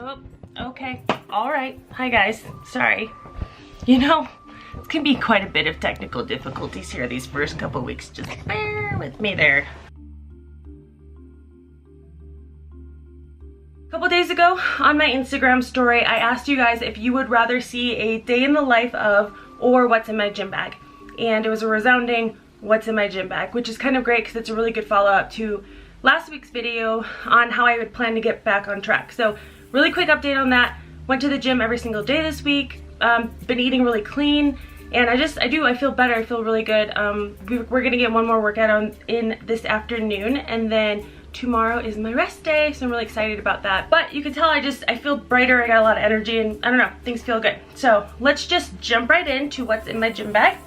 Oh, okay. All right. Hi, guys. Sorry. You know, it's gonna be quite a bit of technical difficulties here these first couple weeks. Just bear with me there. A couple days ago on my Instagram story, I asked you guys if you would rather see a day in the life of or what's in my gym bag. And it was a resounding what's in my gym bag, which is kind of great because it's a really good follow-up to last week's video on how I would plan to get back on track. So really quick update on that. Went to the gym every single day this week. Been eating really clean, and I feel better. I feel really good. We're gonna get one more workout in this afternoon, and then tomorrow is my rest day, so I'm really excited about that. But you can tell I feel brighter. I got a lot of energy, and I don't know, things feel good. So let's just jump right into what's in my gym bag.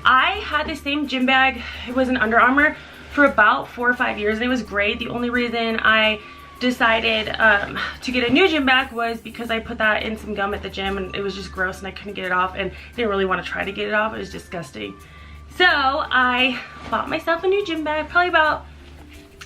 I had the same gym bag. It was an Under Armour for about 4 or 5 years, and it was great. The only reason I decided to get a new gym bag was because I put that in some gum at the gym, and it was just gross and I couldn't get it off, and didn't really want to try to get it off. It was disgusting. So I bought myself a new gym bag probably about,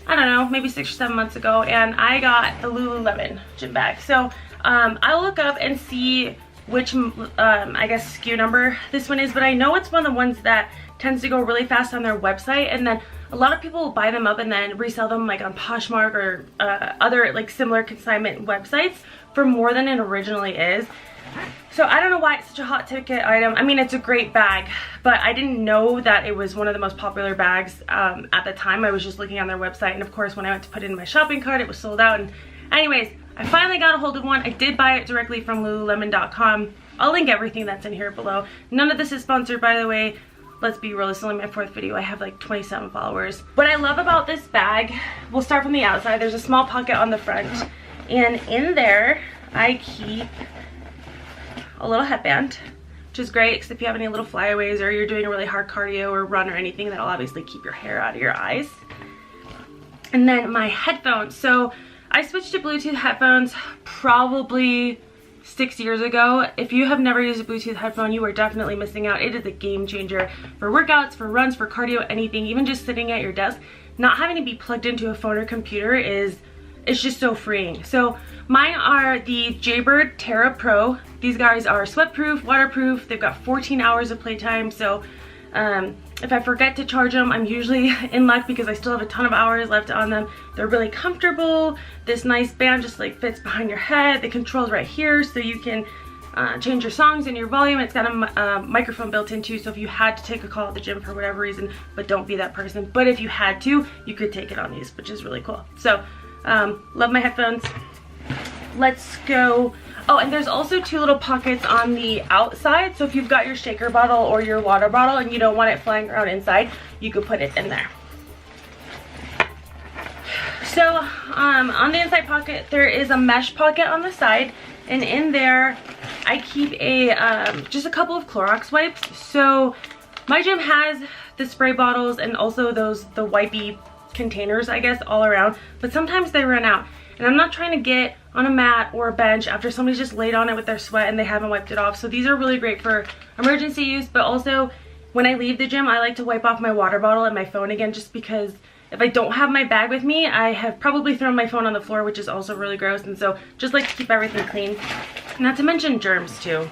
I don't know, maybe 6 or 7 months ago, and I got the Lululemon gym bag. So I'll look up and see which I guess SKU number this one is, but I know it's one of the ones that tends to go really fast on their website, and then a lot of people will buy them up and then resell them like on Poshmark or other like similar consignment websites for more than it originally is. So I don't know why it's such a hot ticket item. I mean, it's a great bag, but I didn't know that it was one of the most popular bags at the time. I was just looking on their website, and of course when I went to put it in my shopping cart, it was sold out. And anyways, I finally got a hold of one. I did buy it directly from Lululemon.com. I'll link everything that's in here below. None of this is sponsored, by the way. Let's be real, this is only my 4th video. I have like 27 followers. What I love about this bag, we'll start from the outside. There's a small pocket on the front, and in there I keep a little headband, which is great because if you have any little flyaways or you're doing a really hard cardio or run or anything, that'll obviously keep your hair out of your eyes. And then my headphones. So I switched to Bluetooth headphones probably 6 years ago. If you have never used a Bluetooth headphone, you are definitely missing out. It is a game changer for workouts, for runs, for cardio, anything. Even just sitting at your desk, not having to be plugged into a phone or computer it's just so freeing. So mine are the Burt Tarah Pro. These guys are sweat-proof, waterproof. They've got 14 hours of playtime. So if I forget to charge them, I'm usually in luck because I still have a ton of hours left on them. They're really comfortable. This nice band just like fits behind your head. The control's right here, so you can change your songs and your volume. It's got a microphone built in too, so if you had to take a call at the gym for whatever reason, but don't be that person, but if you had to, you could take it on these, which is really cool. So love my headphones. Let's go. Oh, and there's also 2 little pockets on the outside, so if you've got your shaker bottle or your water bottle and you don't want it flying around inside, you could put it in there. So on the inside pocket, there is a mesh pocket on the side, and in there I keep just a couple of Clorox wipes. So my gym has the spray bottles and also the wipey containers, I guess, all around, but sometimes they run out, and I'm not trying to get on a mat or a bench after somebody's just laid on it with their sweat and they haven't wiped it off. So these are really great for emergency use, but also when I leave the gym, I like to wipe off my water bottle and my phone again, just because if I don't have my bag with me, I have probably thrown my phone on the floor, which is also really gross. And so just like to keep everything clean, not to mention germs too,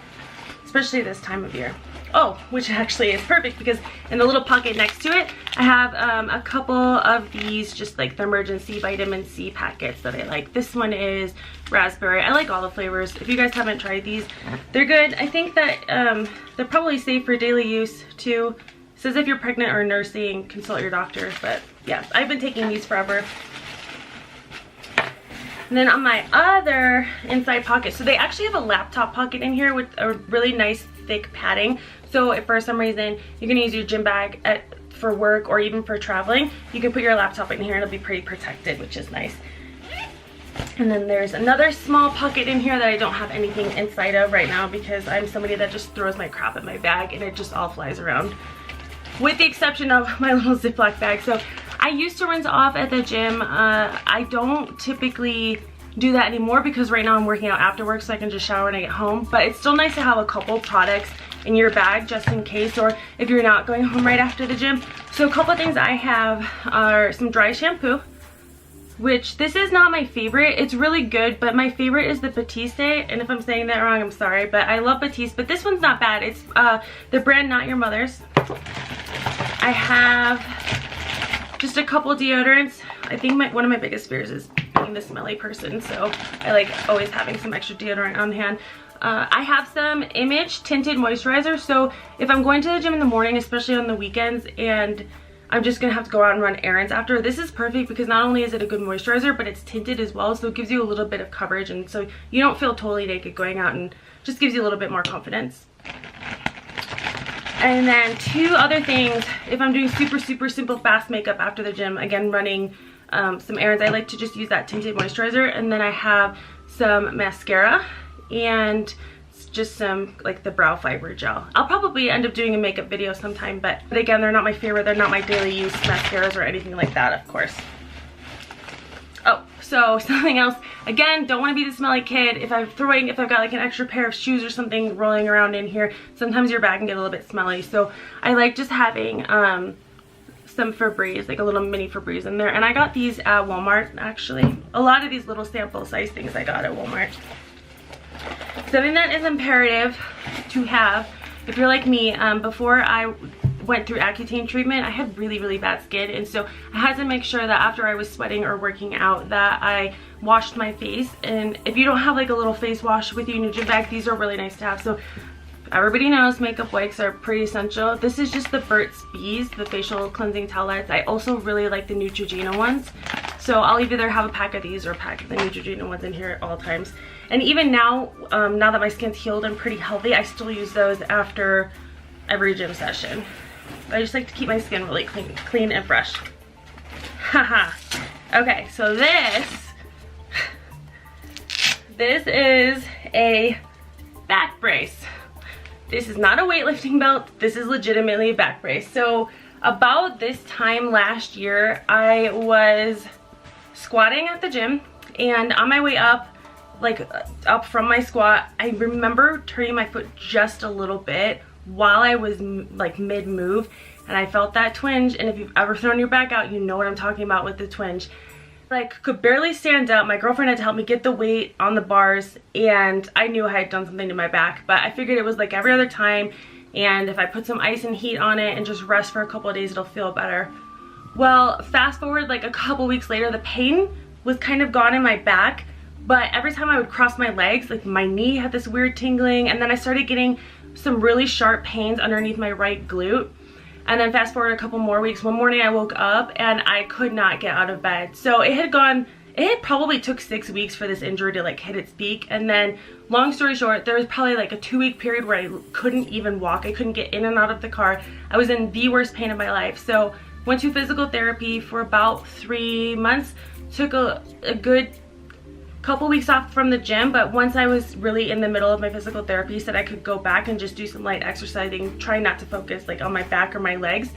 especially this time of year. Oh, which actually is perfect because in the little pocket next to it, I have a couple of these just like the emergency vitamin C packets that I like. This one is raspberry. I like all the flavors. If you guys haven't tried these, they're good. I think that they're probably safe for daily use too. It says if you're pregnant or nursing, consult your doctor. But yeah, I've been taking these forever. And then on my other inside pocket, so they actually have a laptop pocket in here with a really nice thick padding. So if for some reason you're gonna use your gym bag for work or even for traveling, you can put your laptop in here and it'll be pretty protected, which is nice. And then there's another small pocket in here that I don't have anything inside of right now because I'm somebody that just throws my crap in my bag and it just all flies around, with the exception of my little Ziploc bag. So I used to rinse off at the gym. I don't typically do that anymore because right now I'm working out after work, so I can just shower when I get home. But it's still nice to have a couple products in your bag just in case, or if you're not going home right after the gym. So a couple of things I have are some dry shampoo. which this is not my favorite. It's really good, but my favorite is the Batiste, and if I'm saying that wrong, I'm sorry, but I love Batiste, but this one's not bad. It's the brand Not Your Mother's. I have just a couple deodorants. I think one of my biggest fears is being the smelly person, so I like always having some extra deodorant on hand. I have some Image Tinted Moisturizer, so if I'm going to the gym in the morning, especially on the weekends, and I'm just gonna have to go out and run errands after, this is perfect because not only is it a good moisturizer, but it's tinted as well, so it gives you a little bit of coverage, and so you don't feel totally naked going out, and just gives you a little bit more confidence. And then two other things, if I'm doing super simple fast makeup after the gym, again running some errands, I like to just use that tinted moisturizer. And then I have some mascara and just some like the brow fiber gel. I'll probably end up doing a makeup video sometime, but again, they're not my favorite. They're not my daily use mascaras or anything like that, of course. Oh, so something else, again, don't want to be the smelly kid. If I've got like an extra pair of shoes or something rolling around in here, sometimes your bag can get a little bit smelly. So I like just having some Febreez, like a little mini Febreez in there. And I got these at Walmart, actually. A lot of these little sample size things I got at Walmart. Something that is imperative to have, if you're like me, before I went through Accutane treatment, I had really bad skin, and so I had to make sure that after I was sweating or working out that I washed my face. And if you don't have like a little face wash with you in your gym bag, these are really nice to have. So everybody knows makeup wipes are pretty essential. This is just the Burt's Bees, the facial cleansing towelettes. I also really like the Neutrogena ones, so I'll either have a pack of these or a pack of the Neutrogena ones in here at all times. And even now, now that my skin's healed and pretty healthy, I still use those after every gym session. I just like to keep my skin really clean and fresh. Haha. Okay, so this is a back brace. This is not a weightlifting belt. This is legitimately a back brace. So about this time last year, I was squatting at the gym, and on my way up, like up from my squat, I remember turning my foot just a little bit while I was like mid-move, and I felt that twinge. And if you've ever thrown your back out, you know what I'm talking about with the twinge. Like, could barely stand up. My girlfriend had to help me get the weight on the bars, and I knew I had done something to my back, but I figured it was like every other time, and if I put some ice and heat on it and just rest for a couple of days, it'll feel better. Well, fast forward like a couple weeks later, the pain was kind of gone in my back, but every time I would cross my legs, like my knee had this weird tingling, and then I started getting some really sharp pains underneath my right glute. And then fast forward a couple more weeks, one morning I woke up and I could not get out of bed. So it had probably took 6 weeks for this injury to like hit its peak. And then long story short, there was probably like a 2-week period where I couldn't even walk. I couldn't get in and out of the car. I was in the worst pain of my life. So went to physical therapy for about 3 months, took a good couple weeks off from the gym, but once I was really in the middle of my physical therapy, said I could go back and just do some light exercising, try not to focus like on my back or my legs,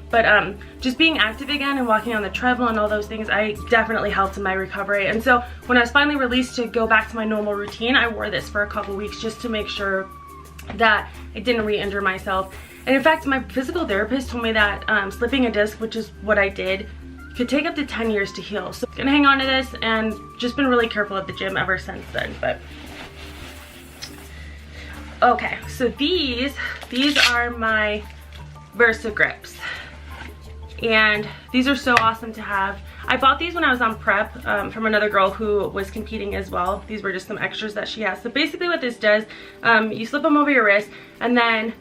but just being active again and walking on the treadmill and all those things, I definitely helped in my recovery. And so when I was finally released to go back to my normal routine, I wore this for a couple weeks just to make sure that I didn't re-injure myself. And in fact, my physical therapist told me that slipping a disc, which is what I did, could take up to 10 years to heal. So I'm gonna hang on to this and just been really careful at the gym ever since then. But okay, so these are my Versa grips, and these are so awesome to have. I bought these when I was on prep from another girl who was competing as well. These were just some extras that she has. So basically what this does, you slip them over your wrist, and then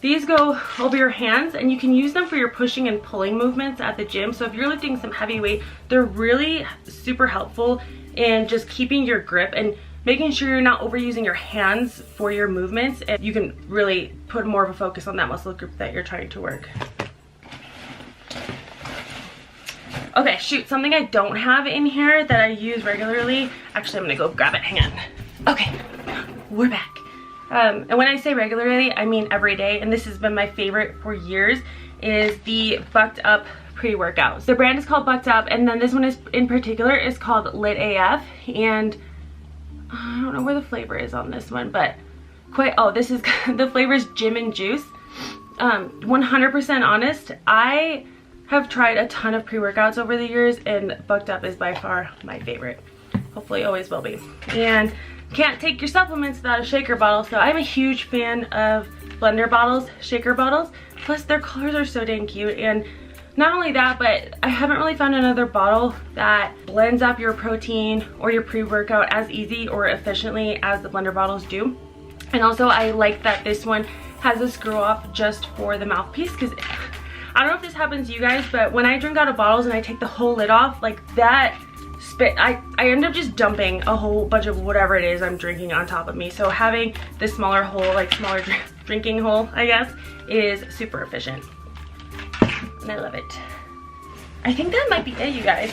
these go over your hands, and you can use them for your pushing and pulling movements at the gym. So if you're lifting some heavy weight, they're really super helpful in just keeping your grip and making sure you're not overusing your hands for your movements, and you can really put more of a focus on that muscle group that you're trying to work. Okay, shoot, something I don't have in here that I use regularly. Actually, I'm gonna go grab it, hang on. Okay, we're back. And when I say regularly, I mean every day, and this has been my favorite for years, is the Bucked Up pre-workouts. The brand is called Bucked Up, and then this one is in particular is called Lit AF, and I don't know where the flavor is on this one, but this is, the flavor is Gym and Juice. 100% honest, I have tried a ton of pre-workouts over the years, and Bucked Up is by far my favorite. Hopefully always will be. And can't take your supplements without a shaker bottle, so I'm a huge fan of blender bottles, shaker bottles. Plus their colors are so dang cute, and not only that, but I haven't really found another bottle that blends up your protein or your pre-workout as easy or efficiently as the blender bottles do. And also I like that this one has a screw off just for the mouthpiece, because I don't know if this happens to you guys, but when I drink out of bottles and I take the whole lid off, like that spit, I end up just dumping a whole bunch of whatever it is I'm drinking on top of me. So having this smaller hole, like smaller drinking hole, I guess, is super efficient. And I love it. I think that might be it, you guys.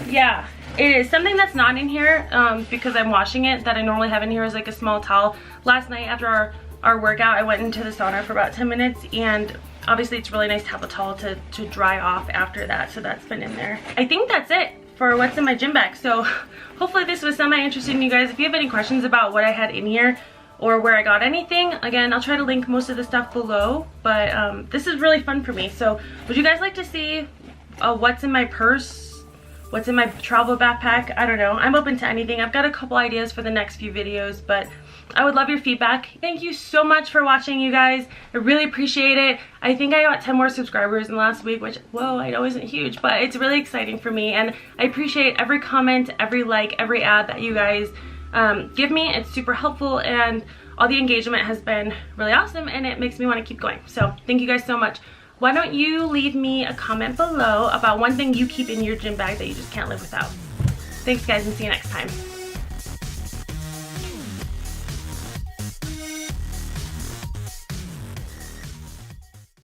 Yeah, it is. Something that's not in here, because I'm washing it, that I normally have in here is like a small towel. Last night after our workout, I went into the sauna for about 10 minutes, and obviously it's really nice to have a towel to dry off after that, so that's been in there. I think that's it for what's in my gym bag. So hopefully this was semi-interesting, you guys. If you have any questions about what I had in here or where I got anything, again, I'll try to link most of the stuff below, but this is really fun for me. So would you guys like to see what's in my purse, what's in my travel backpack? I don't know, I'm open to anything. I've got a couple ideas for the next few videos, but I would love your feedback. Thank you so much for watching, you guys. I really appreciate it. I think I got 10 more subscribers in the last week, which, whoa, I know isn't huge, but it's really exciting for me, and I appreciate every comment, every like, every ad that you guys give me. It's super helpful, and all the engagement has been really awesome, and it makes me want to keep going. So thank you guys so much. Why don't you leave me a comment below about one thing you keep in your gym bag that you just can't live without. Thanks, guys, and see you next time.